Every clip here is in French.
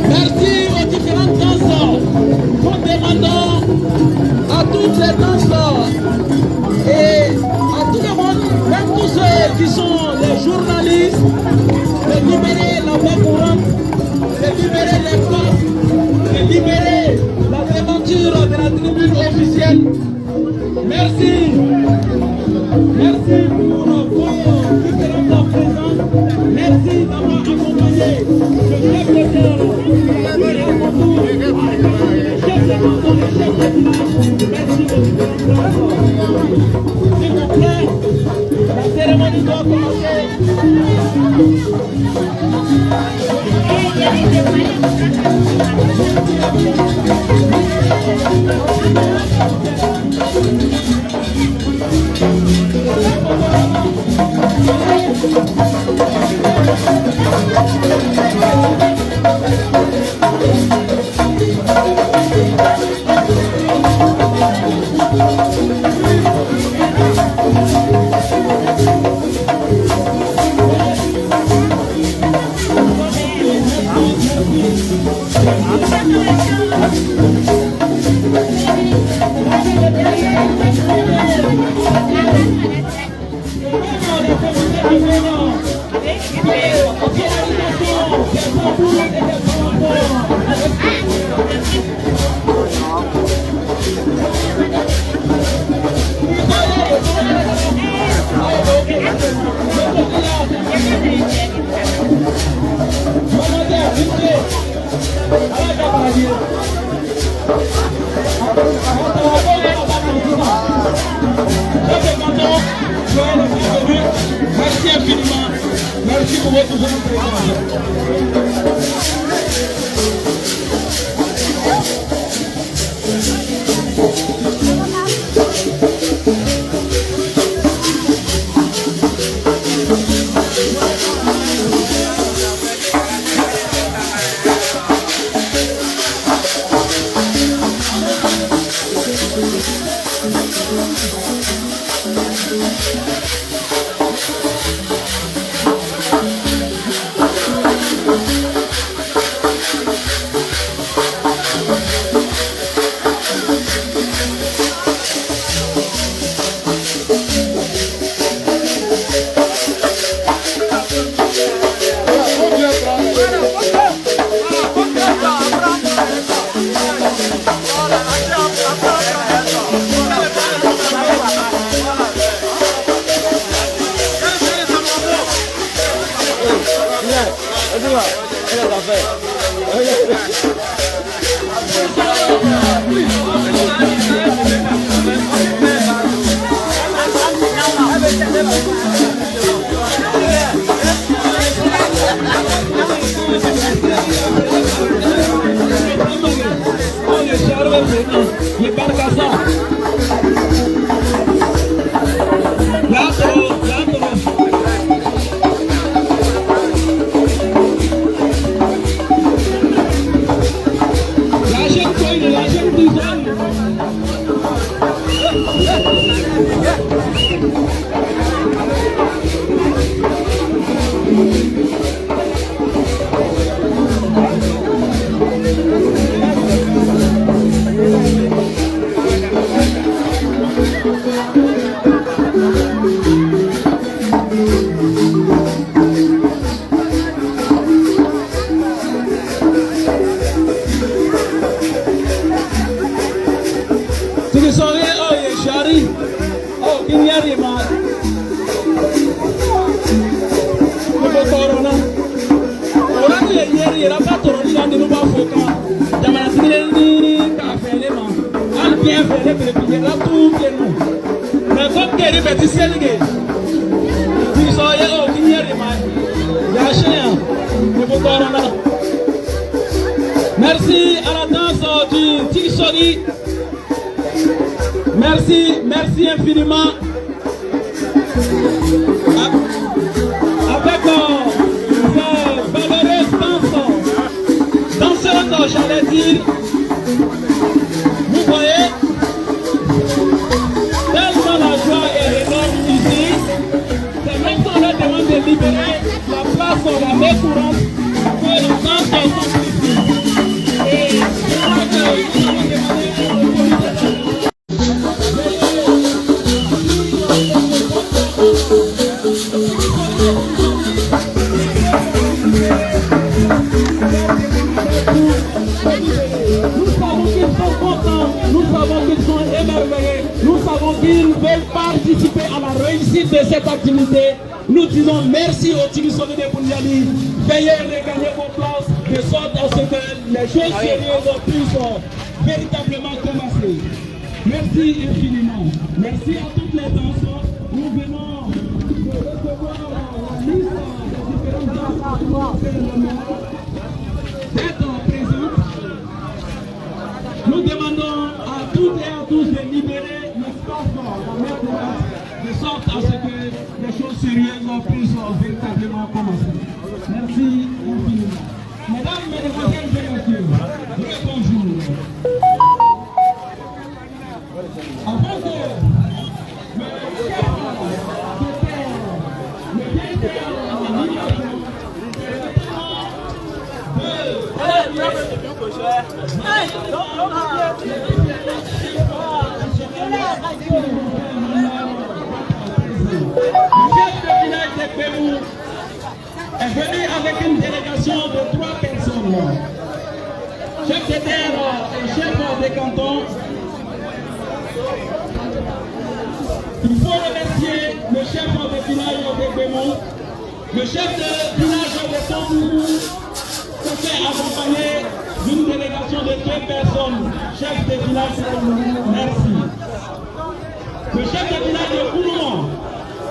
Merci aux différentes danses. Nous demandons à toutes les danses et à tout le monde, même tous ceux qui sont les journalistes, de libérer la voie courante, de libérer les places, de libérer la devanture de la tribune officielle. Merci. Merci pour vos différentes présences. Merci d'avoir accompagné le chef de terre et à son tour le chef de canton et chef de village. Merci de s'il vous plaît, la cérémonie doit commencer. Merci infiniment. Merci pour votre présence. Merci à la danse du Tikisori. Merci infiniment. Avec ces valeureuses danseuses, j'allais dire, vous voyez, tellement la joie est énorme ici. C'est même qu'on leur demande de libérer la place encore la main courante que le centre et je crois que nous allons demander au comité. Nous savons qu'ils sont émerveillés, nous savons qu'ils veulent participer à la réussite de cette activité. Nous disons merci aux Timisoni de Punjali. Veuillez regagner vos places de sorte à ce que les choses sérieuses puissent véritablement commencer. Merci infiniment. Merci à toutes les danseurs. Nous venons de recevoir la liste des différentes danseurs d'être présentes. Nous demandons à toutes et à tous de libérer l'espace dans la main courante de sorte à ce que les choses sérieuses puissent véritablement commencer. Merci infiniment. Mesdames, Mesdemoiselles et Messieurs, bonjour. Avant que est venu avec une délégation de 3 personnes. Chef de terre et chef des cantons. Il faut remercier le chef de village de Bémont, le chef de village de Tambourou, qui s'est accompagné d'une délégation de 2 personnes. Chef de village de Tambourou, merci. Le chef de village de Kounoumon.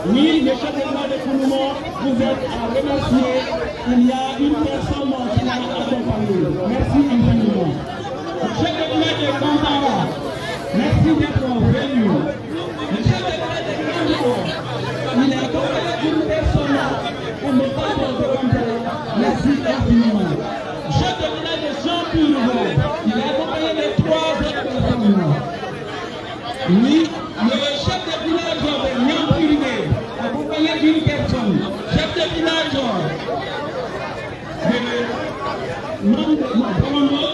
Oui, le chef de village de Kounoumon, vous êtes à remercier. Il y a une personne qui l'a accompagné. Merci infiniment. Le chef de village de Kantara, merci d'être venu. Le chef de village de Kantara, il est accompagné d'une personne au métal de Kantara. Merci infiniment. Le chef de village de Jean-Purgo, il est accompagné de 3 autres personnes. Oui, le chef de village de Nyampurgue, accompagné d'une personne. Chef de village de Bomondo,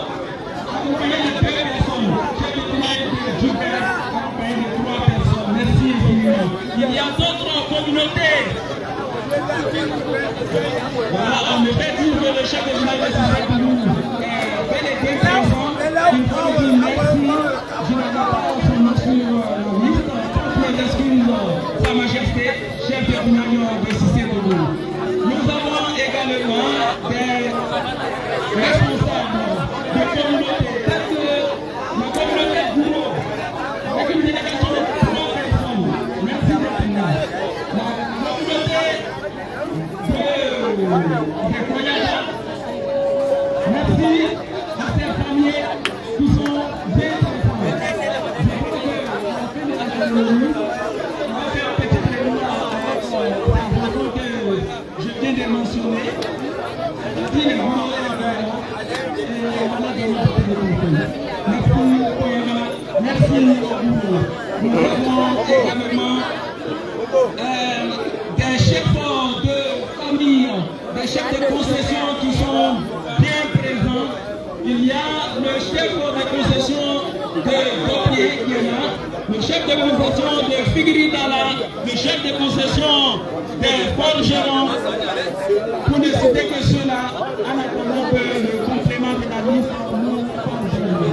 accompagné de 2 personnes. Chef de village de Djoubert, accompagné de 3 personnes. Merci infiniment. Il y a d'autres communautés. Voilà, on me fait dire que le chef de village de Sissakoulou est bel et bien présent. Il faut dire merci. Je n'ai pas son nom sur la liste. Toutes les excuses, Sa Majesté, chef de village de Sissakoulou. Nous avons également des responsables de communautés, tels que la communauté Gouro, avec une délégation de 3 personnes. Merci d'être là. La communauté des Koyala. Merci à ces familles qui sont bien présentes. Je viens de mentionner. Merci. Nous avons également des chefs de famille, des chefs de concession qui sont bien présents. Il y a le chef de concession de Dopier qui est là, le chef de concession de Figueridala, le chef de concession des forgerons. Pour ne citer que ceux-là, en attendant que le complément de la liste nous forgerons.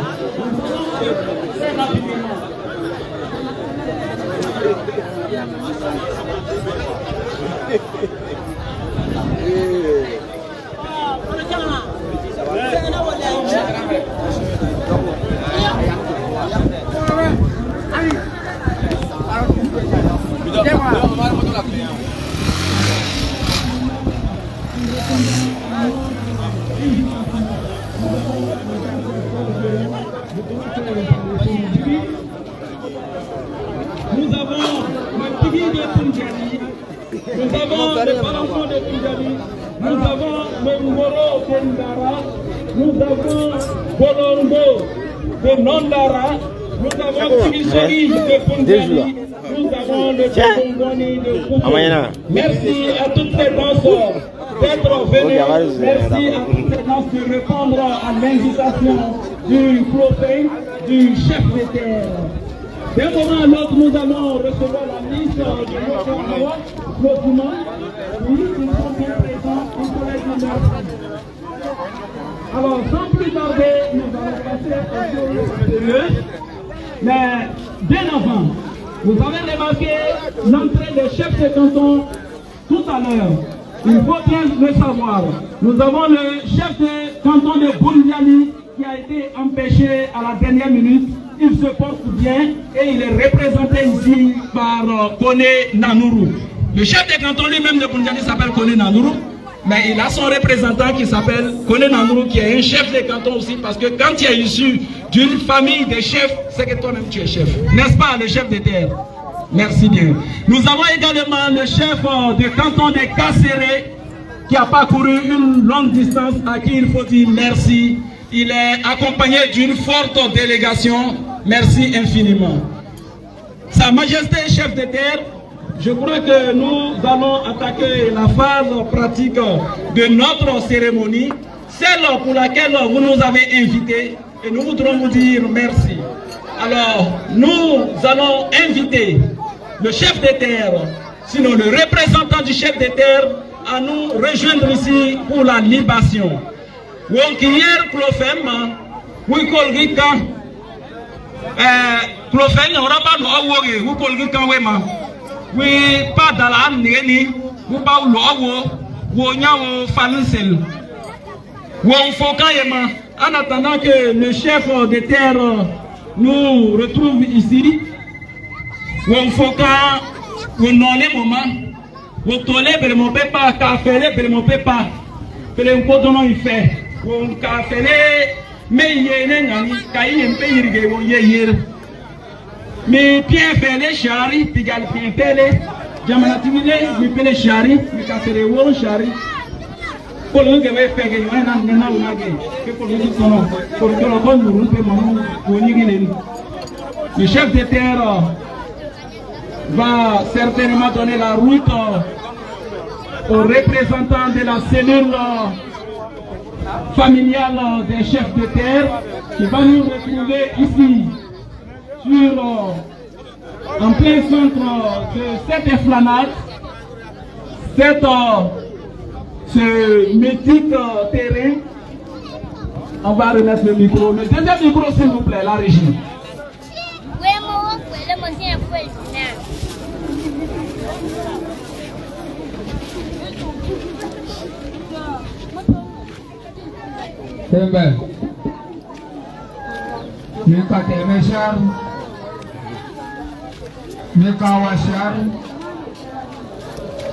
Très rapidement. Nous avons le Tigui de Punjabi, nous avons le Balançon de Punjabi, nous avons le Moro de Ndara, nous avons Bolongo de Nondara, nous avons Timisoni de Punjabi, nous avons le Bongoni de Koumou. Merci à toutes les danseurs d'être venez. Merci à toutes les gens de répondre à l'invitation du prophète, du chef de terre. D'un moment à l'autre, nous allons recevoir la liste de nos documents. Oui, ils sont bien présents. Alors, sans plus tarder, nous allons passer au jour sérieux. Mais bien avant, vous avez remarqué l'entrée des chefs de canton tout à l'heure. Il faut bien le savoir. Nous avons le chef de canton de Boundiali qui a été empêché à la dernière minute. Il se porte bien et il est représenté ici par Kone Nanourou. Le chef de canton lui-même de Boundiali s'appelle Kone Nanourou. Mais il a son représentant qui s'appelle Kone Nanourou, qui est un chef de canton aussi, parce que quand tu es issu d'une famille de chefs, c'est que toi-même tu es chef. N'est-ce pas, le chef de terre? Merci bien. Nous avons également le chef de canton de Kasséré, qui a parcouru une longue distance, à qui il faut dire merci. Il est accompagné d'une forte délégation. Merci infiniment. Sa Majesté chef de terre, je crois que nous allons attaquer la phase pratique de notre cérémonie, celle pour laquelle vous nous avez invités, et nous voudrons vous dire merci. Alors, nous allons inviter le chef de terre, sinon le représentant du chef de terre, à nous rejoindre ici pour la libation. Wonkier Klofem, Wikolgika, Klofem, Raba no Awogi, Wikolgika Wema. Oui, pas dans la Neni, vous pas l'eau, vous n'avez pas fansel. Vous en attendant que le chef de terre nous retrouve ici, vous foka, vous n'en est moment, vous tolez, vous ne pas, café, vous ne pas, vous ne pouvez pas faire. Vous café, mais il y a un pays qui est mais bien fait les charris, puis bien fait les Jamatimide, mais fait les charris, mais casser les wall charris. Pour le que fait que on a que pour le que pour le chef de terre va certainement donner la route aux représentants de la cellule familiale des chefs de terre qui va nous retrouver ici. En plein centre de cette esplanade, ce mythique terrain, on va remettre le micro. Le deuxième micro, s'il vous plaît, la régie. Mekawashar,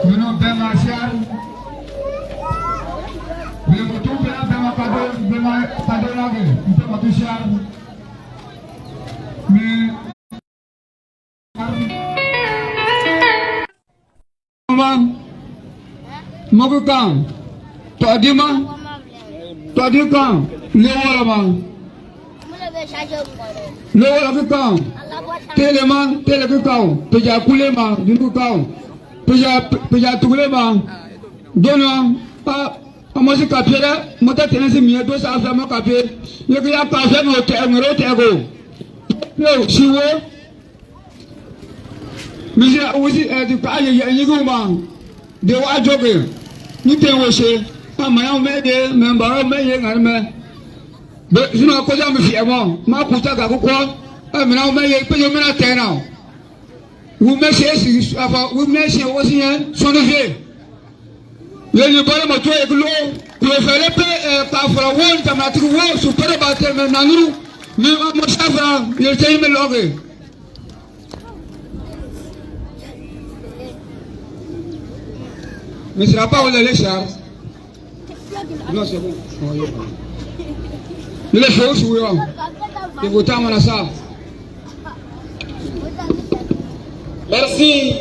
Benashar, Mokukan, Tadima, Tadikan, Leoraman, Leorakan. Téléman, télécoucan, Péja Kouléman, d'une coucan, Péja Touléman, donnant, moi j'ai capé là, moi t'as tenu mieux, deux ça fait mon capé, il y a pas fait mon terreau, yo, si vous, mais j'ai aussi du cas, il y a un gourmand, de Wadjogue, nous t'es aussi, pas moyen, mais des membres, mais il y a un mais, je n'ai pas jamais fait avant, ma poussa à quoi. Maintenant, vous mettez aussi son levier. Il y a une bonne moto avec l'eau. Vous faites le super batteur maintenant. Mais mon chef, il était me logué. Mais ce n'est pas où les chars. Non, c'est bon. Les choses, oui. Et vous t'en à ça. Merci.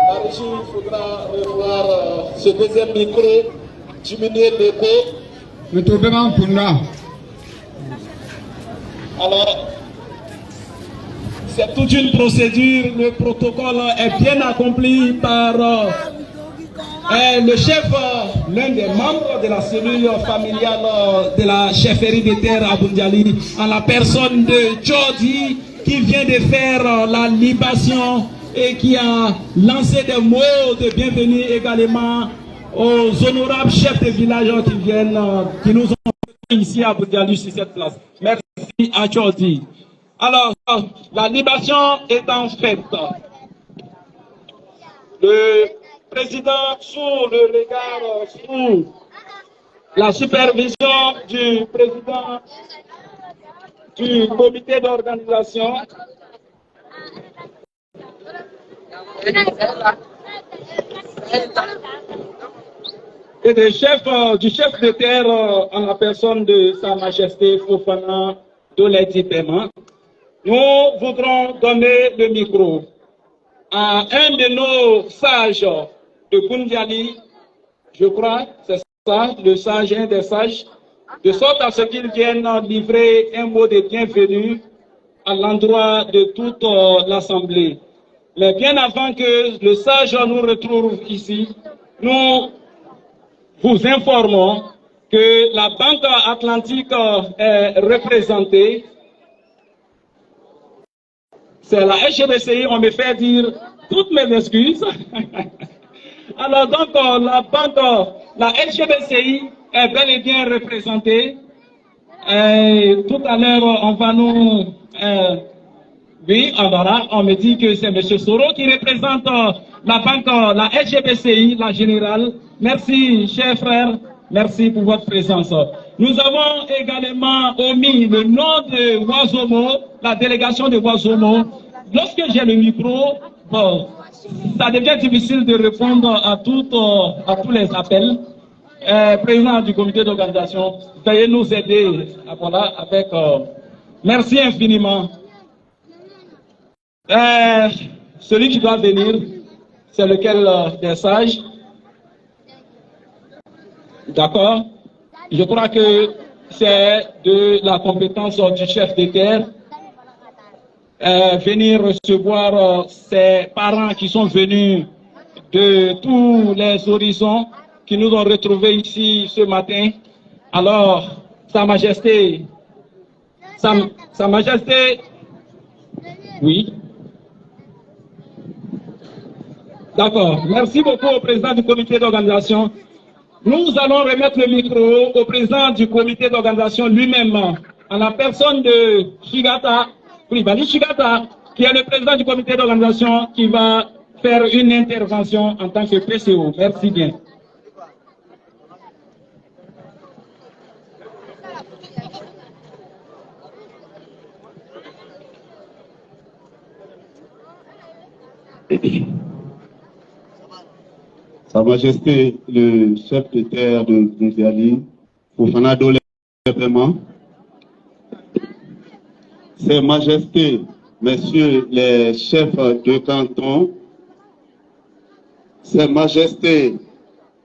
La régie, il faudra revoir ce deuxième micro, diminuer l'écho. Mais tout le monde pour là. Alors, c'est toute une procédure. Le protocole est bien accompli par le chef, l'un des membres de la cellule familiale de la chefferie des terres à Boundiali, en la personne de Jody, qui vient de faire la libation et qui a lancé des mots de bienvenue également aux honorables chefs de village qui viennent, qui nous ont ici à Boundiali sur cette place. Merci à Jody. Alors, la libation étant faite, le président, sous le regard, sous la supervision du président du comité d'organisation, et du chef de terre en la personne de Sa Majesté Fofana Doledi Paiement, nous voudrons donner le micro à un de nos sages de Boundiali, je crois, c'est ça, le sage, un des sages, de sorte à ce qu'il vienne livrer un mot de bienvenue à l'endroit de toute l'Assemblée. Mais bien avant que le sage nous retrouve ici, nous vous informons que la Banque Atlantique est représentée. C'est la HBCI, on me fait dire toutes mes excuses. Alors donc, la HBCI est bel et bien représentée. Tout à l'heure, on va nous... oui, alors on me dit que c'est M. Soro qui représente la banque, la HBCI, la générale. Merci, chers frères. Merci pour votre présence. Nous avons également omis le nom de Wazomo, la délégation de Wazomo. Lorsque j'ai le micro, bon, ça devient difficile de répondre à tous les appels. Président du comité d'organisation, veuillez nous aider voilà, avec... merci infiniment. Celui qui doit venir, c'est lequel des sages? D'accord? Je crois que c'est de la compétence du chef de terre. Venir recevoir ses parents qui sont venus de tous les horizons, qui nous ont retrouvés ici ce matin. Alors, Sa Majesté, Sa Majesté, oui. D'accord. Merci beaucoup au président du comité d'organisation. Nous allons remettre le micro au président du comité d'organisation lui-même, en la personne de Shigata, Bali Shigata, qui est le président du comité d'organisation, qui va faire une intervention en tant que PCO. Merci bien. Sa Majesté, le chef de terre de Boundiali, Fofana Doledi Paiement, Ses Majestés, Messieurs les chefs de canton, Ses Majestés,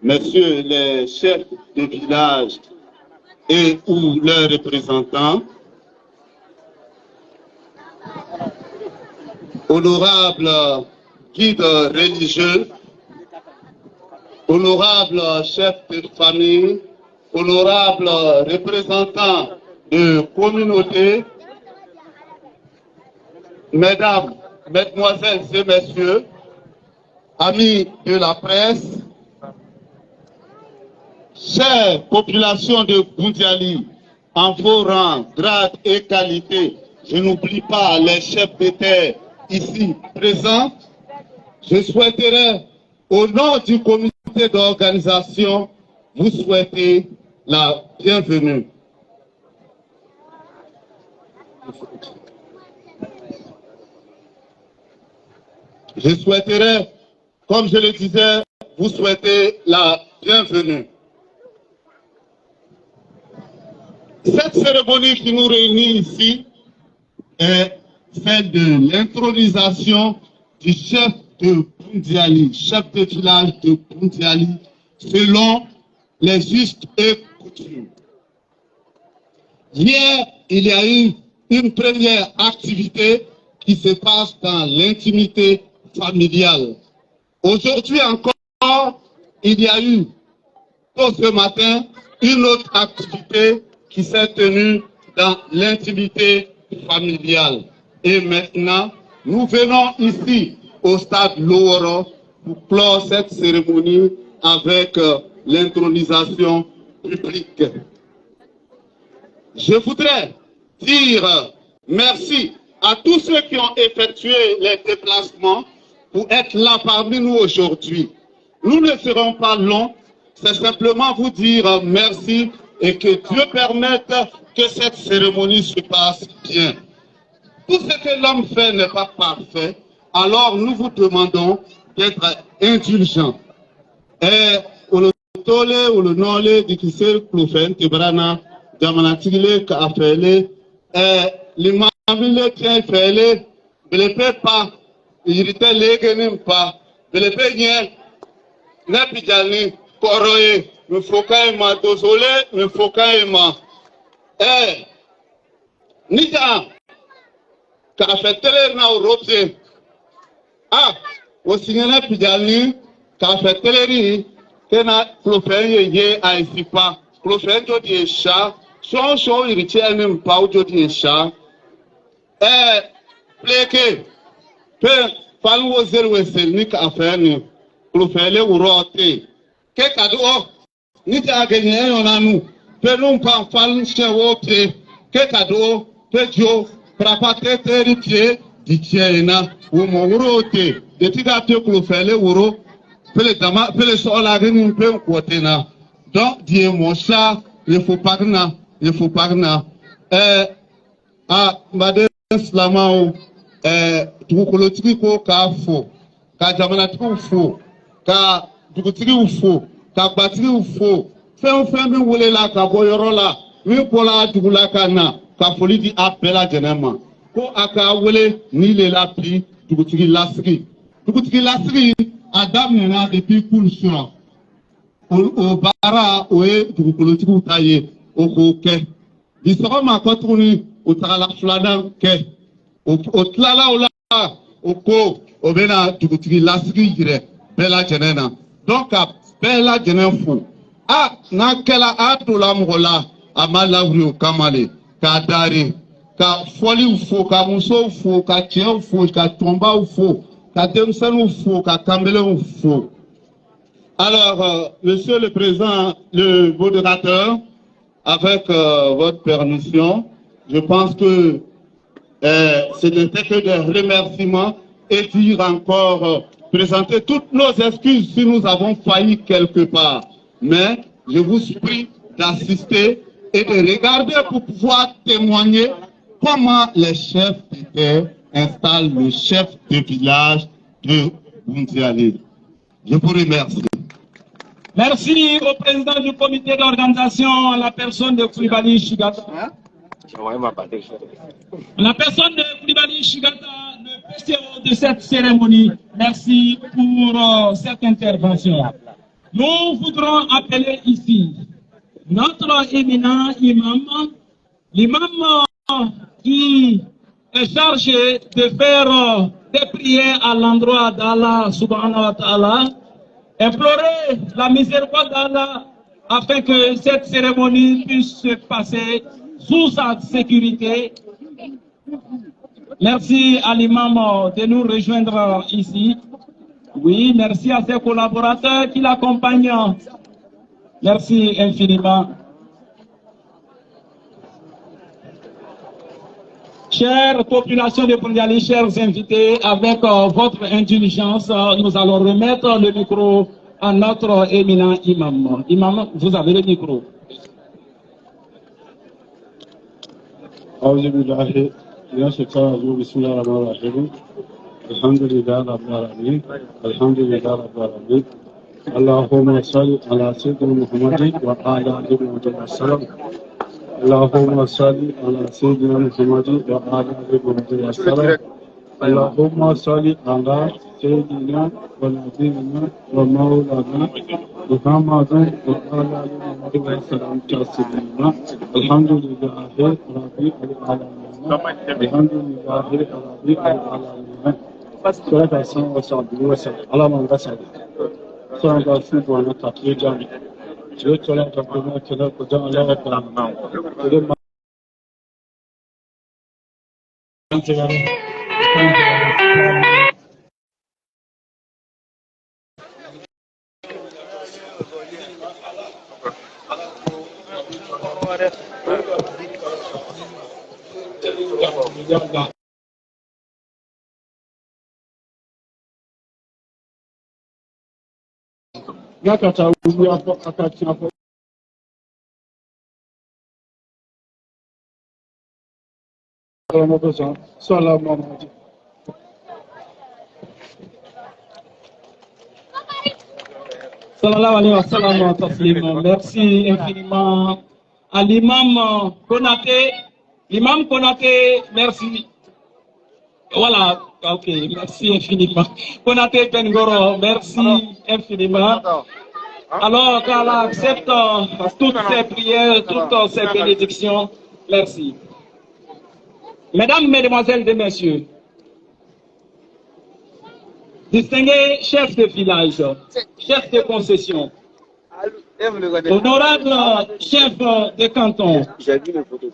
Messieurs les chefs de village et ou leurs représentants, honorables guides religieux, honorables chefs de famille, honorables représentants de communautés, mesdames, mesdemoiselles et messieurs, amis de la presse, chère population de Boundiali, en vos rangs, grades et qualités, je n'oublie pas les chefs de terre ici présents, je souhaiterais, au nom du comité d'organisation, vous souhaiter la bienvenue. Je souhaiterais, comme je le disais, vous souhaiter la bienvenue. Cette cérémonie qui nous réunit ici est celle de l'intronisation du chef de Boundiali, chef de village de Boundiali, selon les us et coutumes. Hier, il y a eu une première activité qui se passe dans l'intimité familiale. Aujourd'hui encore, il y a eu tôt ce matin une autre activité qui s'est tenue dans l'intimité familiale. Et maintenant, nous venons ici au stade Loworo pour clore cette cérémonie avec l'intronisation publique. Je voudrais dire merci à tous ceux qui ont effectué les déplacements pour être là parmi nous aujourd'hui. Nous ne serons pas longs, c'est simplement vous dire merci et que Dieu permette que cette cérémonie se passe bien. Tout ce que l'homme fait n'est pas parfait, alors nous vous demandons d'être indulgents. Et tole ou le nole dikisel klofen tibrana jamanatigile ka afele limamile tien fele belepe pa irite legeni pa belepe nye na pijani koroye me foka ma dosole me foka ma nita ka afetele na europse o signala pijani ka afetele ri kena klofen ye aisipa klofen jo di esha so irite eni mpa o jo di esha pleke pe falwo zero wesel ni ka afeni klofen le urote ke kadu ni ta agenye yonanu pe no mpa fal shewo pe ke kadu pe jo prapate teritier di tiena wo mo urote de tiga te klofen le uro pele sola gini pe kwotena donc die mo sha il faut pas mbade islamao tukolotiki ko ka fo ka jamana ti fo ka dugutigi fo ka gbatigi fo fe mi wole la ka boyoro la mi pola dugula kana ka foli di appela jenema ko aka wole ni le la pi dugutigi lasigi Adam nena depuis cool sur au bara oe du politique taillé au coquet. Il sera ma contenu au trala fladan ke au tlala au la au co au bena du politique lasri dire bella jenena donc bella jenenfou na kela adola mola amala wuri kamale ka dare ka foli fo ka muso fo ka tien fo ka tomba fo. Alors, Monsieur le Président, le modérateur, avec votre permission, je pense que ce n'était que des remerciements et dire encore, présenter toutes nos excuses si nous avons failli quelque part. Mais je vous prie d'assister et de regarder pour pouvoir témoigner comment les chefs étaient installe le chef de village de Bundiali. Je vous remercie. Merci au président du comité d'organisation, la personne de Koulibaly Chigata. La personne de Koulibaly Chigata, le PCO de cette cérémonie. Merci pour cette intervention. Nous voudrons appeler ici notre éminent imam, l'imam qui est chargé de faire des prières à l'endroit d'Allah subhanahu wa ta'ala, implorer la miséricorde d'Allah afin que cette cérémonie puisse se passer sous sa sécurité. Merci à l'imam de nous rejoindre ici. Oui, merci à ses collaborateurs qui l'accompagnent. Merci infiniment. Chère population de Bundiali, chers invités, avec votre indulgence, nous allons remettre le micro à notre éminent imam. Imam, vous avez le micro. Allahumma salli ala sayyidina Muhammadin wa ala alihi wa sallam. اللهم صل على سيدنا محمد وعلى آله وسلم. اللهم صل على سيدنا ونبينا ومولانا محمد وعلى آله وسلم تسليما. الحمد لله رب العالمين. الحمد لله رب العالمين. صلاة وسلام على من رسل. Sans la suite, on a tapé dans je vais te la donner, tu l'as dans la main. Sallallahu alayhi wa sallam. Merci infiniment à l'imam Konaté. L'imam Konaté, merci. Voilà, ok, merci infiniment. Konaté Pengoro, merci infiniment. Alors qu'Allah accepte toutes ces prières, toutes ces bénédictions, merci. Mesdames, Mesdemoiselles et Messieurs, distingués chefs de village, chefs de concession, honorable chef de canton,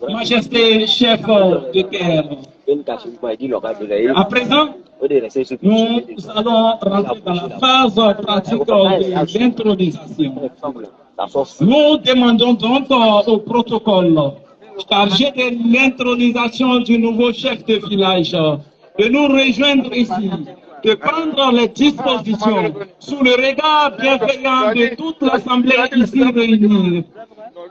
majesté chef de terre. À présent, nous allons rentrer dans la phase pratique de l'intronisation. Nous demandons donc au protocole chargé de l'intronisation du nouveau chef de village de nous rejoindre ici, de prendre les dispositions sous le regard bienveillant de toute l'Assemblée ici réunie.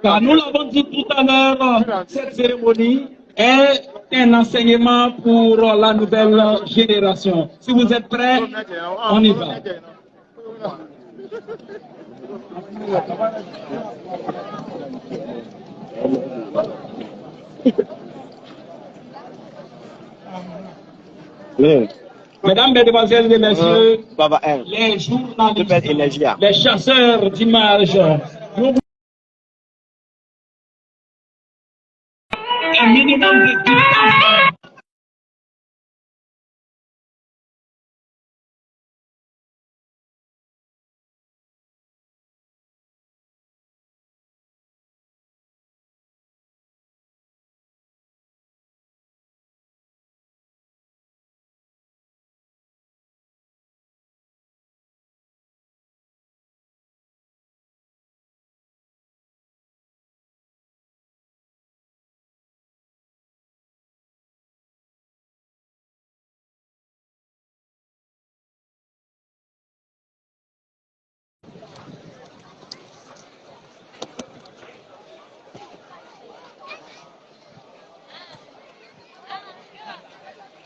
Car nous l'avons dit tout à l'heure, cette cérémonie est un enseignement pour la nouvelle génération. Si vous êtes prêts, on y va. Mesdames, Mesdemoiselles et Messieurs, les journalistes, les chasseurs d'images, un minimum de distance.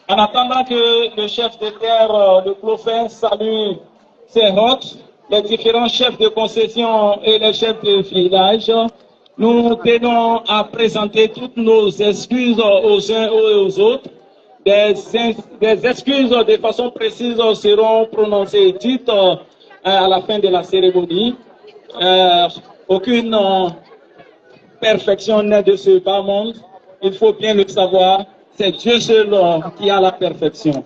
En attendant que le chef de terre de Clofin salue ses hôtes, les différents chefs de concession et les chefs de village, nous tenons à présenter toutes nos excuses aux uns et aux autres. Des excuses de façon précise seront prononcées et dites à la fin de la cérémonie. Aucune perfection n'est de ce bas monde, il faut bien le savoir. C'est Dieu seul qui a la perfection.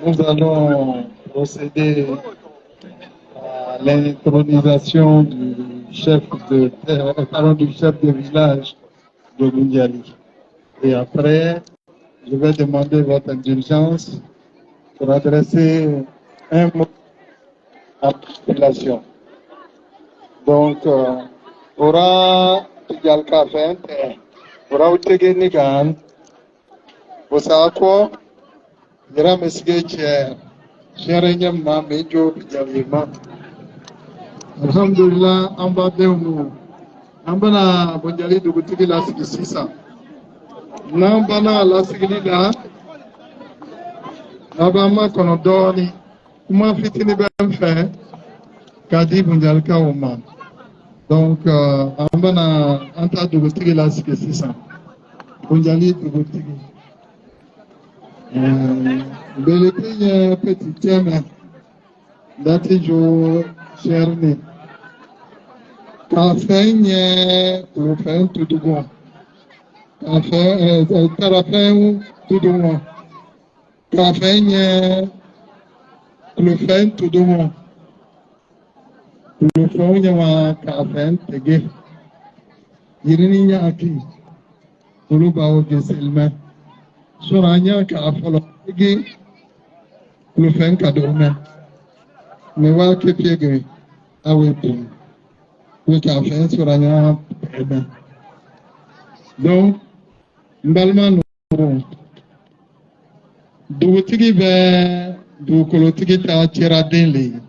Nous allons procéder à l'intronisation du chef de village de Ngoundiali. Et après, je vais demander votre indulgence pour adresser un mot à la population. Donc, aura Tigalka Fente, aura Utegenigan, Bosako, Yara Mesgeche, Sherenyam Mamejo Pijalima. Alhamdulillah, Amba Deumu. Nambana Bonjali Dugutigi Lasiki Sisa. Nambana Lasiki La Nabama Konodoni. Kuma Fitini Benfe Kadi Bonjalka Oman. Donc, Ambana Anta Dugutigi Lasiki Sisa. Bonjali Dugutigi. Belepinya petit tiana dati jo cherni kafenye kufen tudugo kafen karafen tudugo kafenye kufen tudugo kufen wa kafen tege yirini ya aki kuluba o geselma suranya ka afalo tege kufen kadome me wa kepege awetu we kafen suranya ebe donc mbalma no dugutigi bɛ dugukolotigi ta cɛra den le ye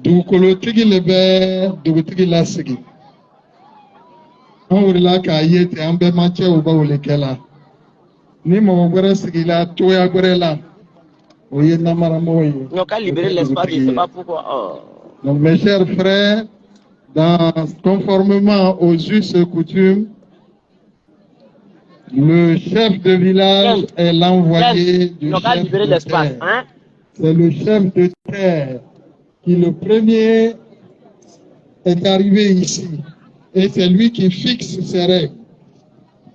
dugukolotigi le bɛ dugutigi lasigi an wulila k'a ye ten an bɛɛ ma cɛw b'o le kɛ la ni mɔgɔ wɛrɛ sigila cogoya wɛrɛ la o ye namaramɔgɔ ye. Non, qu'à libérer l'espace, je ne sais pas pourquoi. Oh. Donc mes chers frères, conformément aux us et coutumes, le chef de village est l'envoyé du chef de terre. Hein? C'est le chef de terre qui le premier est arrivé ici. Et c'est lui qui fixe ses règles.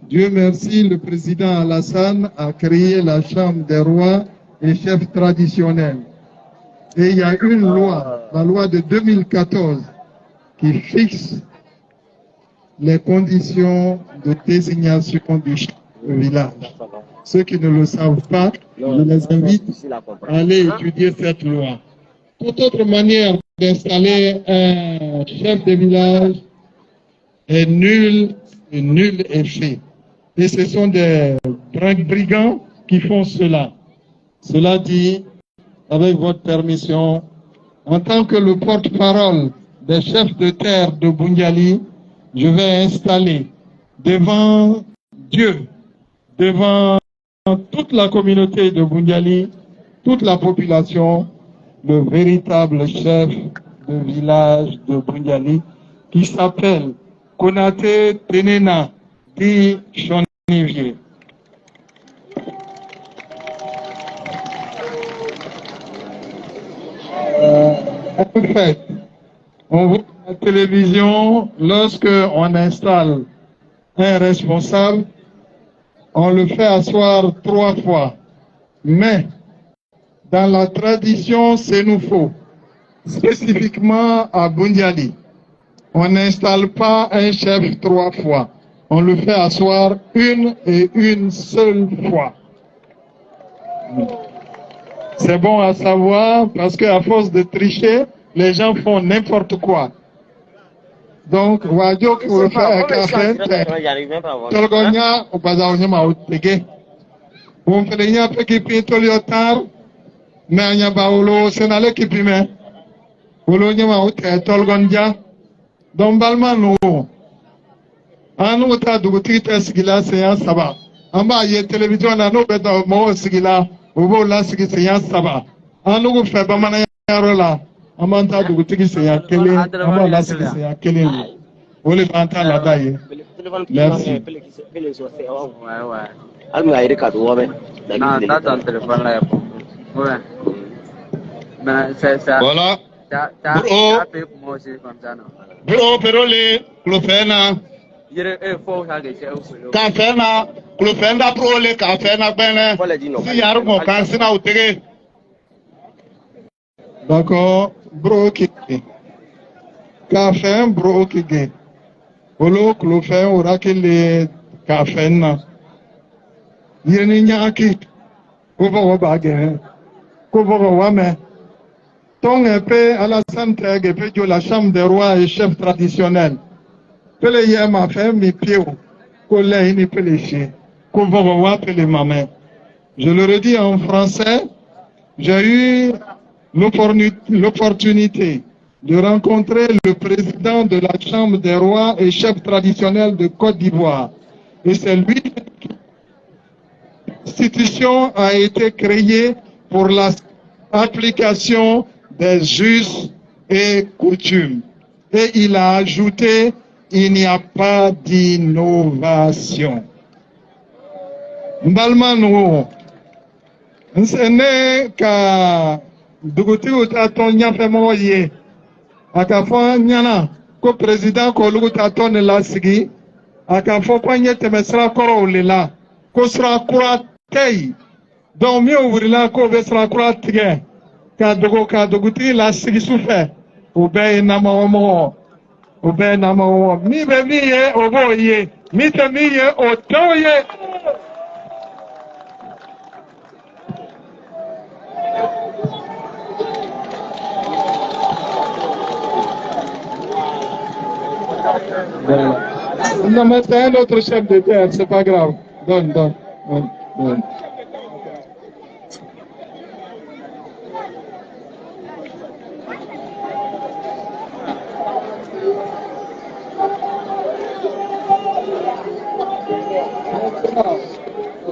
Dieu merci, le président Alassane a créé la Chambre des rois et chefs traditionnels. Et il y a une loi, la loi de 2014, qui fixe les conditions de désignation du chef de village. Ceux qui ne le savent pas, je les invite à aller étudier cette loi. Toute autre manière d'installer un chef de village est nulle et nul est fait. Et ce sont des brigands qui font cela. Cela dit, avec votre permission, en tant que le porte-parole des chefs de terre de Bundiali, je vais installer devant Dieu, devant toute la communauté de Bundiali, toute la population, le véritable chef de village de Bundiali, qui s'appelle Konate Tenena Di Chonivier. En fait, on voit à la télévision, lorsque on installe un responsable, on le fait asseoir 3 fois. Mais, dans la tradition sénoufo, spécifiquement à Bundiali, on n'installe pas un chef 3 fois. On le fait asseoir une seule fois. C'est bon à savoir parce qu'à force de tricher, les gens font n'importe quoi. Donc, Wadjo qui veut faire un café, Tolgonia, au Bazaonia Maotege. On fait les gens qui pient Toliotar, mais il y a Baolo, c'est dans l'équipe, mais Olonia Maote, Tolgondia, Dombalman, nous. Anu ta duguti ta sigila seyan saba. Amba ye télévision na no beta mo sigila, obo la sigi seyan saba. Anu go fe ba mana yaro la. Amba ta duguti seyan kele, amba la sigi seyan kele. Ole banta la daye. Merci. Almi ayri ka do be. Na ta tan téléphone la yapo. Ouais. Ben c'est ça. Voilà. Ta pe mo c'est comme ça non. Bro perole klofena. Kafena klofenda prole kafena bene. Si yar mo kansina utege. D'accord, bro qui café bro qui gagne. Olo klofen ora que le kafena. Yeni nyaki. Ko ba ba ge. Ko ba wa me. Ton épée à la santé de la chambre des rois et chefs traditionnels. Pele yema fait mes pieds. Collègue ni péléché. Ko ba wa pele maman. Je le redis en français. J'ai eu l'opportunité de rencontrer le président de la Chambre des rois et chef traditionnel de Côte d'Ivoire. Et c'est lui. L'institution a été créée pour l'application des us et coutumes. Et il a ajouté, il n'y a pas d'innovation. Mbalmano, nsene ka duguti uta ton nyafe mo ye aka fo nyana ko president ko lugu ta ton la sigi aka fo ko nye temesra koro lela ko sra kura tei donc mi ourila ko be sra kura tige ka duguti la sigi sufe o be na mo o be na mo mi be mi ye o bo ye mi te mi ye o to ye. Non, mais c'est un autre chef de terre, c'est pas grave. Donne.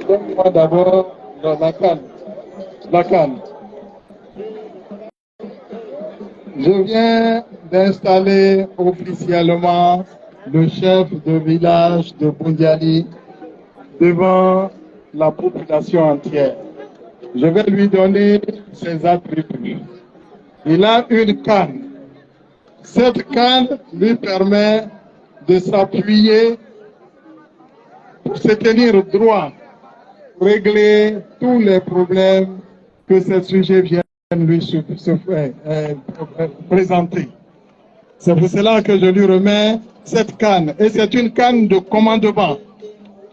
Donne-moi d'abord la canne. Je viens d'installer officiellement le chef de village de Bundiali devant la population entière. Je vais lui donner ses attributs. Il a une canne. Cette canne lui permet de s'appuyer pour se tenir droit, régler tous les problèmes que ce sujet vient lui présenter. C'est pour cela que je lui remets cette canne. Et c'est une canne de commandement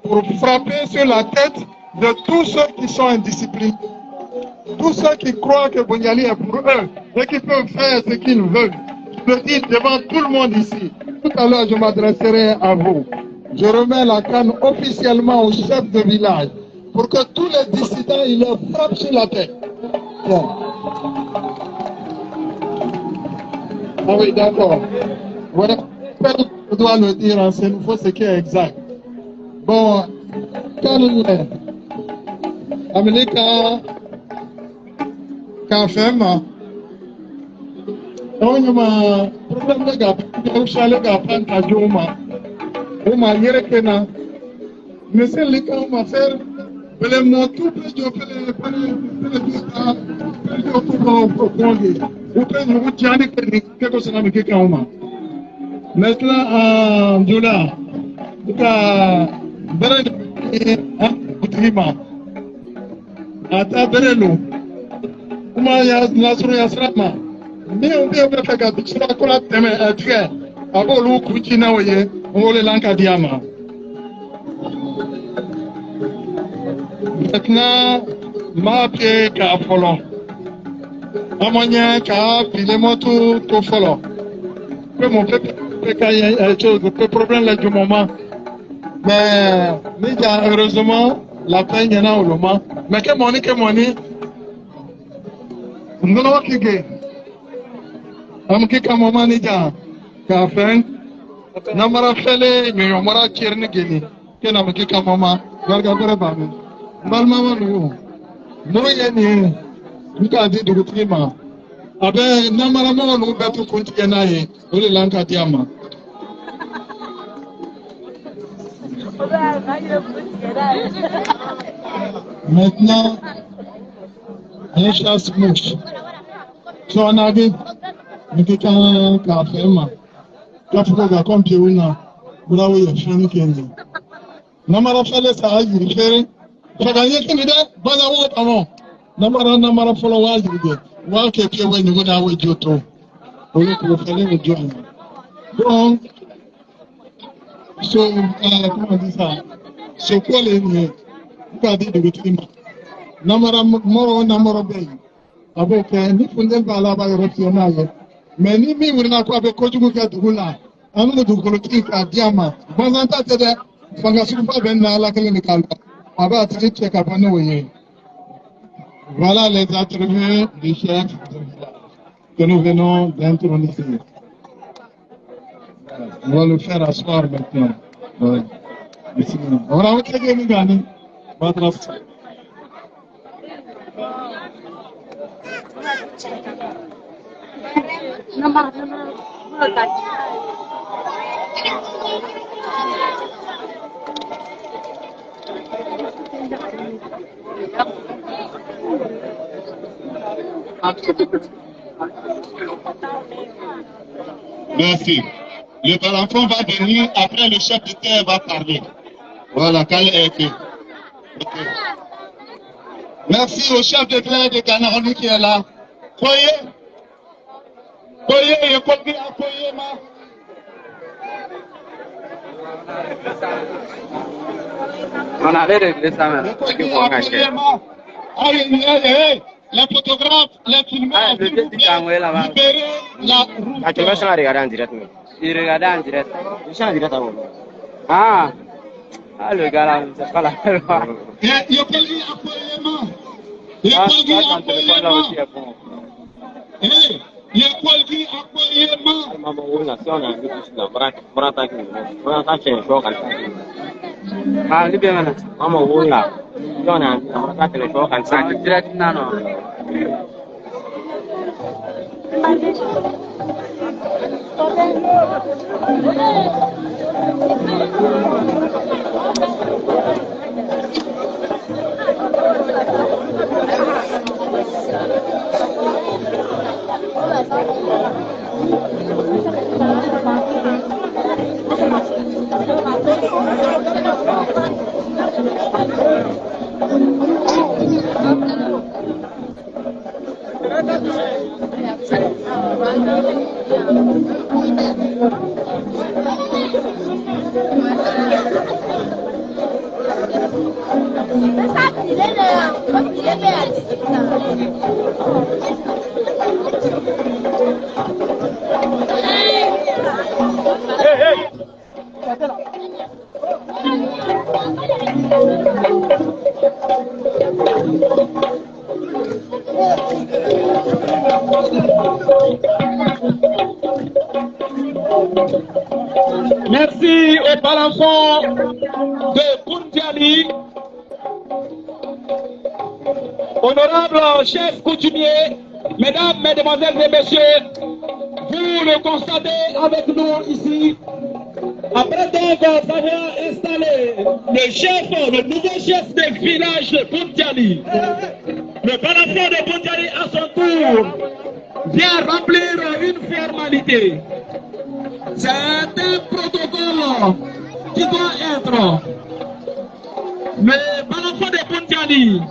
pour frapper sur la tête de tous ceux qui sont indisciplinés. Tous ceux qui croient que Bundiali est pour eux et qui peuvent faire ce qu'ils veulent. Je le dis devant tout le monde ici. Tout à l'heure, je m'adresserai à vous. Je remets la canne officiellement au chef de village pour que tous les dissidents, ils leur frappent sur la tête. Bon. Ah oui, d'accord. Voilà. Je dois le dire en ce nouveau, ce qui est exact. Bon, quand Amerika Kafema, on ma problème de gap, on gap en Joma, on m'a yerekena, mais c'est le cas, on va faire, le mot tout plus de maintenant, en Jula, ata berelo kuma ya nasuru ya srama mi o bi o be ka bitsira kola teme atige abolu kuchi na oye ngole lanka diama maintenant ma pie ka folo amonya ka pilemoto to folo que mon peuple ka ya chose le problème là du moment mais déjà heureusement la peine y en a au moment mais que money non kige am ki ka mama ni ja ka fen na mara fele mi yo mara kirni geni ke na ki ka mama garga bare ba mi bal mama no no ye ni ni ka di dugu trima abe na mara mama no be to kunti na ye o le lanka diama maintenant un chasse-mouche. Tu en as vu, mais quelqu'un qui a fait mal. Tu as fait un compte où là, où là où il y a fini qui est né. Namara fallait ça aille du faire. Tu as gagné qui me dit, bon d'avoir avant. Namara follow wall du dit. Wall qui est pied ouais niveau d'avoir du tout. Au lieu que vous fallait le dire. Donc, comment on dit ça? So quoi les nez? Vous avez dit de l'autre. Namara moro namara bay avec ni fundel bala ba européenne mais ni mi wurna ko be ko jugu ka dugula anu du ko ti ka diama bazanta tede fanga su ba ben na la kale ni kala aba ti che ka bana woye voilà les attributs du chef que nous venons d'introniser. On va le faire asseoir maintenant. Ouais. On va regarder les gars. Merci. Le balançon va venir, après le chef de terre va parler. Voilà, Kale Eke. Ok. Merci au chef de terre de Kanaroni qui est là. Koye, il faut dire à Koye, ma. On avait réglé ça même. Les photographes, les filmeurs, s'il vous plaît, libérez la route. Tu vas s'en regarder en direct. Il regardait en direct. Je suis en direct à vous. Ah, le gars là, c'est pas la même. Il y a quelqu'un appoyement. Il y a quelqu'un appoyement. Il y a quelqu'un appoyement. Ah, ni bien maintenant. Maman, où là? On a un téléphone comme ça. Direct, non. Merci aux parents de Boundiali. Honorable chef coutumier, mesdames, mesdemoiselles et messieurs, vous le constatez avec nous ici. Après donc avoir installé le nouveau chef de village de Boundiali, le parafon de Boundiali à son tour vient remplir une formalité. C'est un protocole qui doit être. Le parafon de Boundiali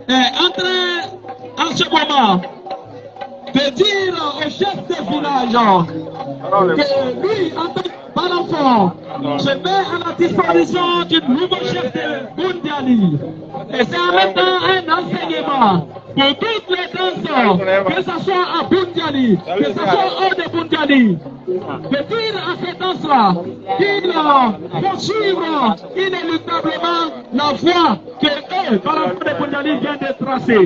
est en train, en ce moment, de dire au chef de village que lui, en tant que parafon, se met à la disposition du nouveau chef de Boundiali. Et c'est en même temps un enseignement pour toutes les danses, que ce soit à Boundiali, que ce soit hors de Boundiali, de dire à ces danses-là qu'ils vont suivre inéluctablement la voie que eux, par rapport de Boundiali, viennent de tracer.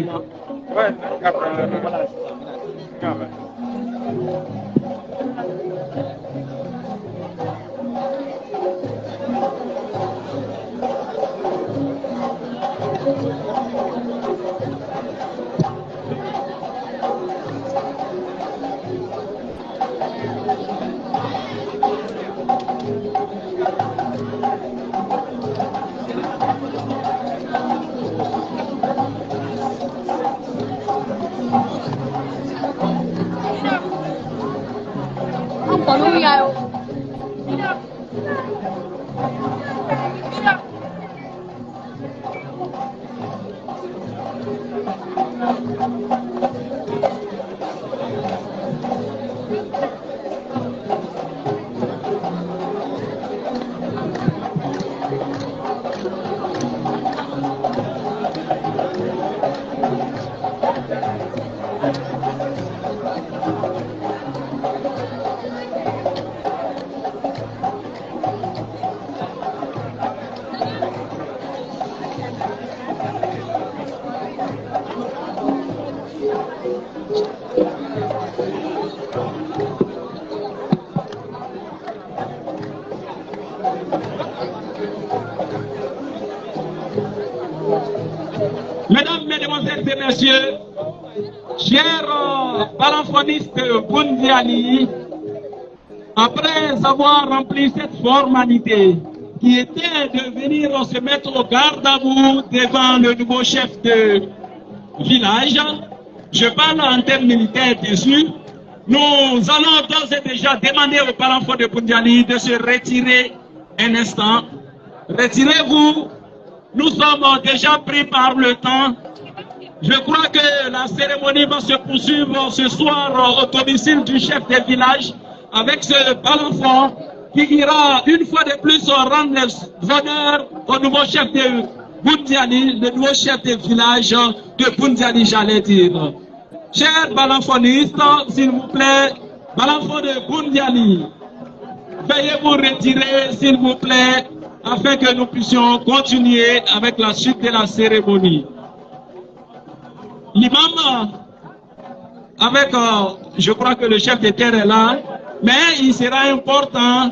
Mesdames, Mesdemoiselles et Messieurs, chers paraphonistes Boundiali, après avoir rempli cette formalité qui était de venir se mettre au garde à vous devant le nouveau chef de village, Je parle en termes militaires, bien sûr. Nous allons d'ores et déjà demander au parent fort de Boundiali de se retirer un instant. Retirez-vous. Nous sommes déjà pris par le temps. Je crois que la cérémonie va se poursuivre ce soir au domicile du chef des villages avec ce parent fort qui ira une fois de plus rendre les honneurs au nouveau chef de Boundiali, le nouveau chef des villages de Boundiali, j'allais dire. Chers balanfonistes, s'il vous plaît, balanfon de Boundiali, veuillez vous retirer, s'il vous plaît, afin que nous puissions continuer avec la suite de la cérémonie. L'imam, avec, je crois que le chef de terre est là, mais il sera important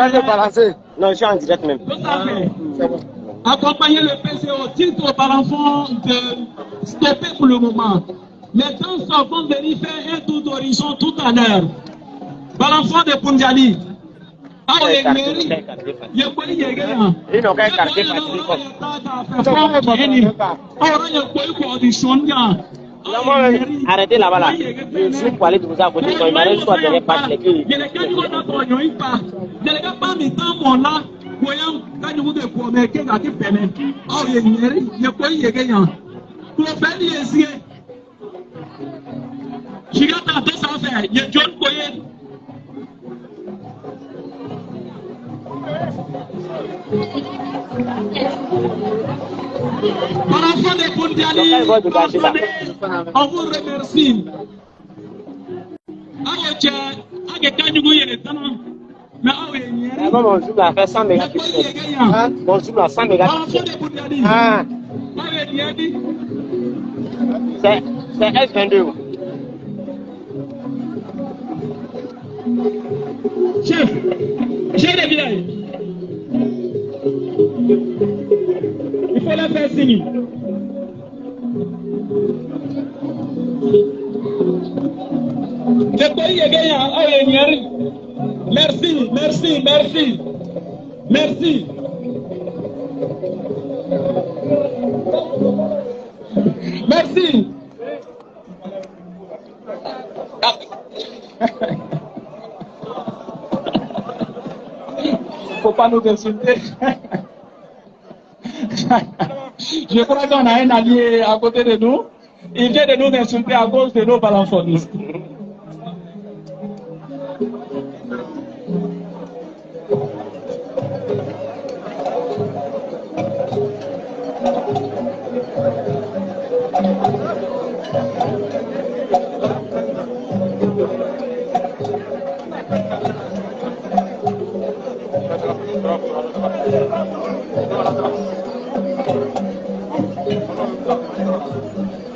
tout à fait. Non, je suis en direct même. Tout à fait. Accompagner le PCO, titre au parent de stopper pour le moment. Les danses vont venir faire un tour d'horizon tout à l'heure. Parent de Boundiali. Ah oui, il y a quoi il y a gagné. Ils n'ont qu'à écarter arrêtez là-bas là. Je suis pour aller vous à côté. Il m'a dit soit derrière pas les filles. Parents de Boundiali, on vous remercie. Mon zoom a fait 100 mégapixels. Mon zoom a 100 mégapixels. C'est S22. Chef de village. Il faut la faire signe. Le pays est gagnant. Merci, merci, merci. Merci. Merci. Il ne faut pas nous insulter. Je crois qu'on a un allié à côté de nous. Il vient de nous insulter à cause de nos balanfonistes.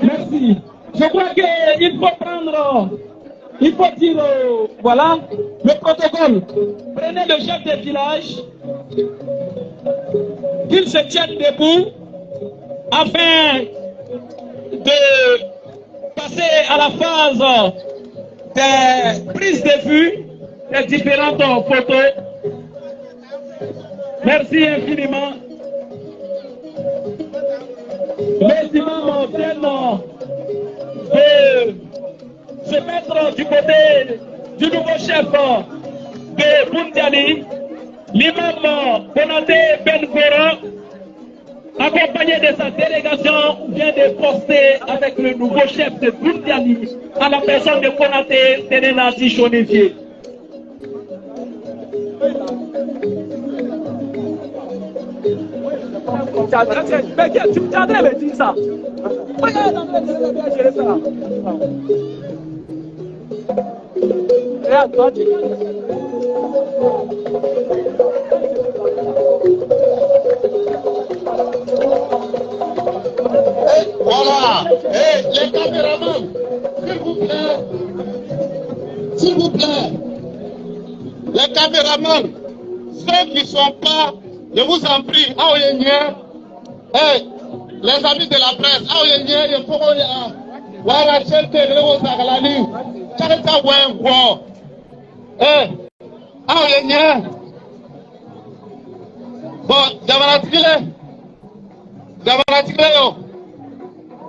Merci. Je crois qu'il faut prendre, il faut dire, voilà, le protocole. Prenez le chef de village, qu'il se tienne debout, afin de passer à la phase des prises de vue des différentes photos. Merci infiniment. Les imams viennent de se mettre du côté du nouveau chef de Boundiali, l'imam Konaté Ben Gora, accompagné de sa délégation, vient de poster avec le nouveau chef de Boundiali, à la personne de Konaté Tenenasi Chonifié. Tu me tiendrais le dire ça. Regarde, bien gérer ça. Regarde, toi, tu Hey, les caméramans, s'il vous plaît. S'il vous plaît. Les caméramans, ceux qui ne sont pas, je vous en prie, hey, les amis de la presse, il faut voilà, bon,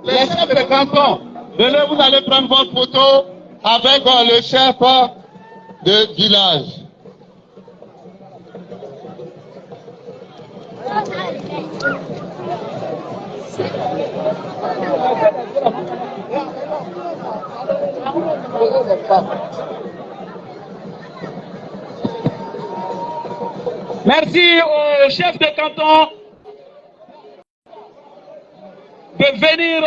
les chefs de canton, venez, vous allez prendre votre photo avec le chef de village. Merci au chef de canton de venir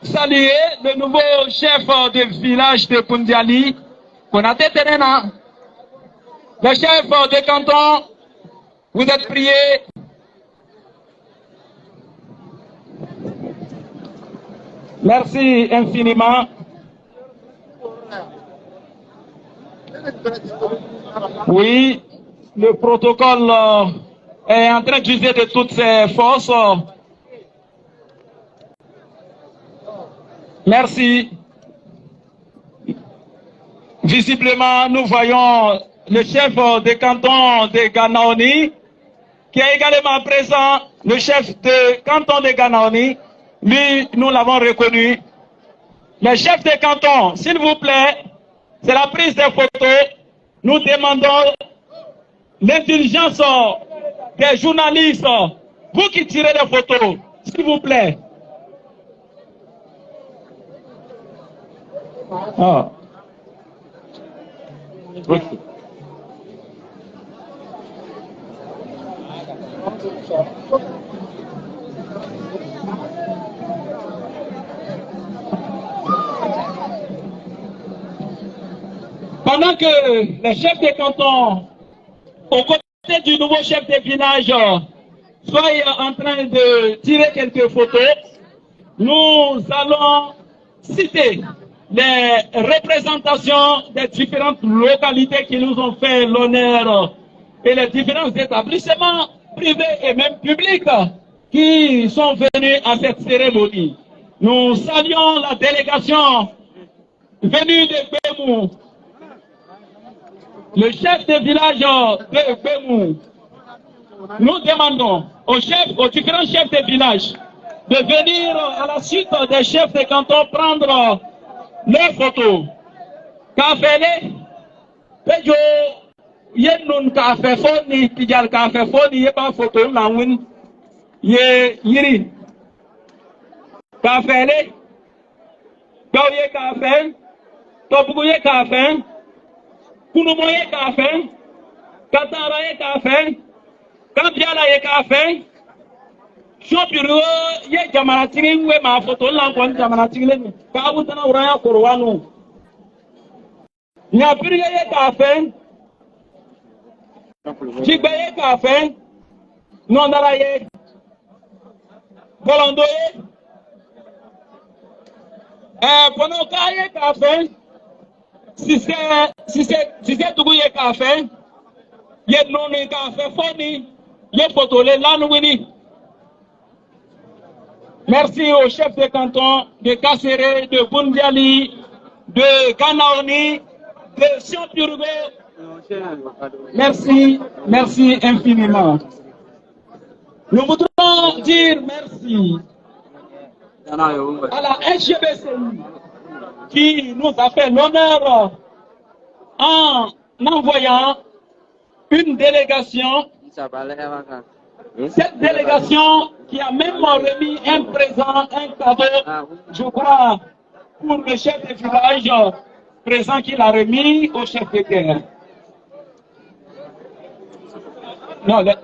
saluer le nouveau chef de village de Koundiali, Konaté Tenena. Le chef de canton, vous êtes prié. Merci infiniment. Oui, le protocole est en train d'user de toutes ses forces. Merci. Visiblement, nous voyons le chef de canton de Ganaoni, qui est également présent, le chef de canton de Ganaoni. Lui, nous l'avons reconnu. Le chef de canton, s'il vous plaît, c'est la prise de photos. Nous demandons l'indulgence des journalistes. Vous qui tirez les photos, s'il vous plaît. Ah. Okay. Pendant que les chefs de canton, aux côtés du nouveau chef de village, soient en train de tirer quelques photos, nous allons citer les représentations des différentes localités qui nous ont fait l'honneur et les différents établissements privés et même publics qui sont venus à cette cérémonie. Nous saluons la délégation venue de Bémou, le chef de village de Bémou. Nous demandons aux différents chefs de village de venir à la suite des chefs de canton prendre leurs photos. Kafele, Pejo, Yenun Kafe Foni, Kijal Kafe Foni, Yeba photo, Lawin, Ye Yiri. Kafele, Gauye Kafe, Tobuye Kafe, Kunumoye Kafe, Kataraye Kafe, Kambiala Kafe, Shopiro, Ye Jamanating, where my photo lamp Jamanating, Kabutana Uraya Korwano. Nyapiriye Kafe, Jigbaye Kafe, Nondaraye, Bolandoye, Ponokaye Kafe, si c'est Touye Kafe, Ye Noni Kafe Foni, Ye Potole Lanouini. Merci au chef de canton de Kasséré, de Koundiali, de Ganaoni, de Sion-Purgo. Merci, merci infiniment. Nous voudrons dire merci à la SGBCI qui nous a fait l'honneur en envoyant une délégation. Cette délégation qui a même remis un présent, un cadeau, je crois, pour le chef de village, présent qu'il a remis au chef de guerre. Non, bien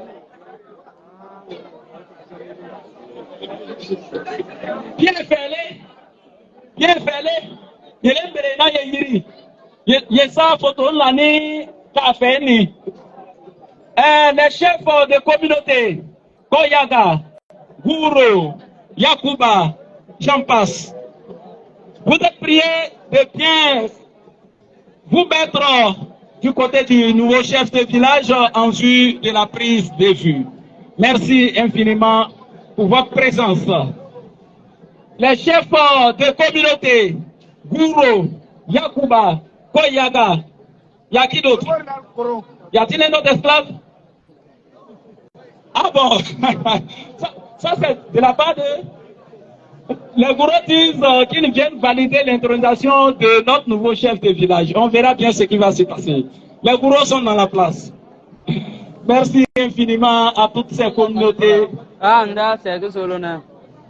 fait, il est là, il est sa photo l'année qu'a fait ni. Les chefs de communauté, Koyaga, Gouro, Yakuba, j'en passe. Vous êtes priés de bien vous mettre du côté du nouveau chef de village en vue de la prise de vue. Merci infiniment pour votre présence. Les chefs de communauté, Gouro, Yakuba, Koyaga, y a qui d'autre? Y a-t-il un autre esclave? Ah bon, ça c'est de la part de... Les gourous disent qu'ils viennent valider l'intronisation de notre nouveau chef de village. On verra bien ce qui va se passer. Les gourous sont dans la place. Merci infiniment à toutes ces communautés.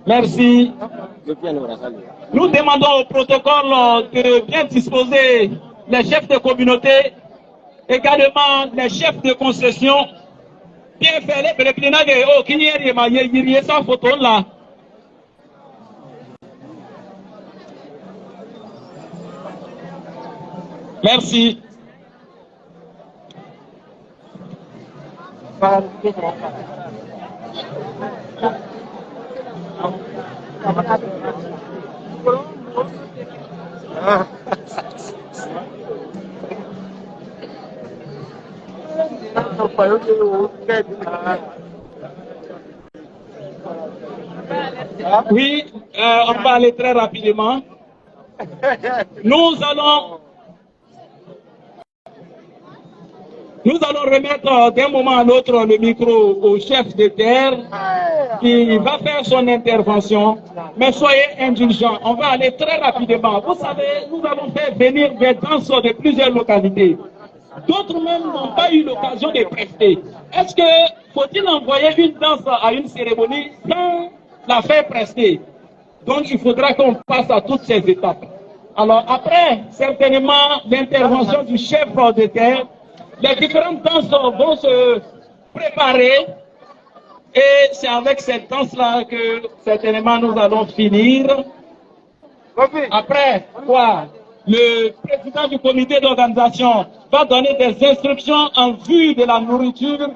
Merci. Nous demandons au protocole de bien disposer les chefs de communauté, également les chefs de concession, bien faire les plénaires de qui n'y a sa photo là. Merci. Oui, on va aller très rapidement. Nous allons remettre d'un moment à l'autre le micro au chef de terre qui va faire son intervention. Mais soyez indulgents, on va aller très rapidement. Vous savez, nous avons fait venir des danseurs de plusieurs localités. D'autres même n'ont pas eu l'occasion de prester. Est-ce que faut-il envoyer une danse à une cérémonie sans la faire prester? Donc il faudra qu'on passe à toutes ces étapes. Alors après, certainement, l'intervention du chef de terre, les différentes danses vont se préparer et c'est avec cette danse-là que certainement nous allons finir. Après quoi, le président du comité d'organisation va donner des instructions en vue de la nourriture